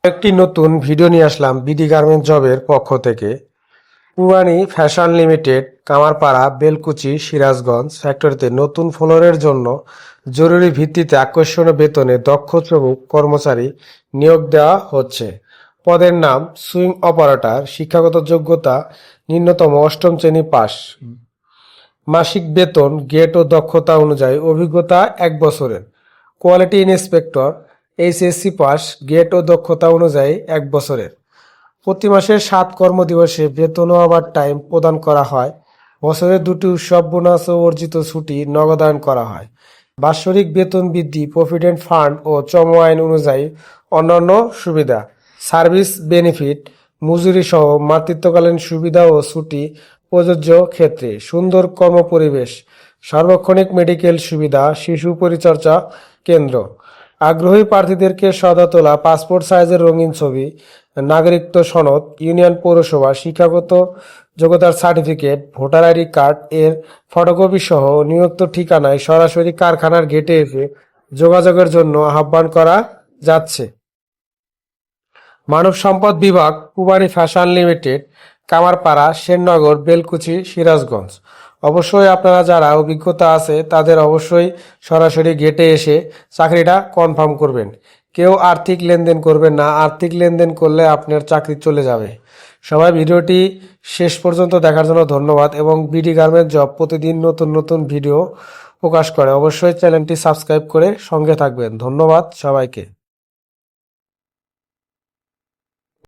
একটি নতুন ভিডিও নিয়ে আসলাম বিডি গার্মেন্ট জবের পক্ষ থেকে। পুবানী ফ্যাশন লিমিটেড, কামারপাড়া, বেলকুচি, সিরাজগঞ্জ ফ্যাক্টরিতে নতুন ফ্লোরের জন্য জরুরি ভিত্তিতে আকর্ষণীয় বেতনে দক্ষ শ্রমিক কর্মচারী নিয়োগ দেওয়া হচ্ছে। পদের নাম সুইং অপারেটর। শিক্ষাগত যোগ্যতা ন্যূনতম অষ্টম শ্রেণী পাস। মাসিক বেতন গ্রেড ও দক্ষতা অনুযায়ী, অভিজ্ঞতা 1 বছরের। Quality inspector, HSC pass, grade ও দক্ষতা অনুযায়ী 1 বছরের। প্রতি মাসের 7 কর্মদিবসে বেতন ও ওভার টাইম প্রদান করা হয়। বছরে 2টি উৎসব, বোনাস ও অর্জিত ছুটি নগদায়ন করা হয়। বাৎসরিক বেতন বৃদ্ধি, প্রভিডেন্ট ফান্ড ও শ্রম আইন অনুযায়ী অন্যান্য সুবিধা। সার্ভিস বেনিফিট, মজুরি সহ মাতৃত্বকালীন সুবিধা ও ছুটি প্রযোজ্য ক্ষেত্রে। সুন্দর কর্মপরিবেশ, সার্বক্ষণিক মেডিকেল সুবিধা, শিশু পরিচর্যা কেন্দ্র। আগ্রহী প্রার্থীদেরকে সদা তোলা পাসপোর্ট সাইজের রঙিন ছবি, নাগরিকত্ব সনদ, ইউনিয়ন পৌরসভা শিক্ষাগত যোগ্যতার সার্টিফিকেট, ভোটার আইডি কার্ড এর ফটোকপি সহ নিয়োক্ত ঠিকানায় সরাসরি কারখানার গেটে এসে যোগাযোগের জন্য আহ্বান করা যাচ্ছে। মানব সম্পদ বিভাগ, পুবানী ফ্যাশন লিমিটেড, কামারপাড়া, সেননগর, বেলকুচি, সিরাজগঞ্জ। অবশ্যই আপনারা যারা অভিজ্ঞতা আছে তাদের অবশ্যই সরাসরি গেটে এসে চাকরিটা কনফার্ম করবেন। কেউ আর্থিক লেনদেন করবেন না, আর্থিক লেনদেন করলে আপনার চাকরি চলে যাবে। সবাই ভিডিওটি শেষ পর্যন্ত দেখার জন্য ধন্যবাদ। এবং বিডি গার্মেন্ট জব প্রতিদিন নতুন নতুন ভিডিও প্রকাশ করে, অবশ্যই চ্যানেলটি সাবস্ক্রাইব করে সঙ্গে থাকবেন। ধন্যবাদ সবাইকে।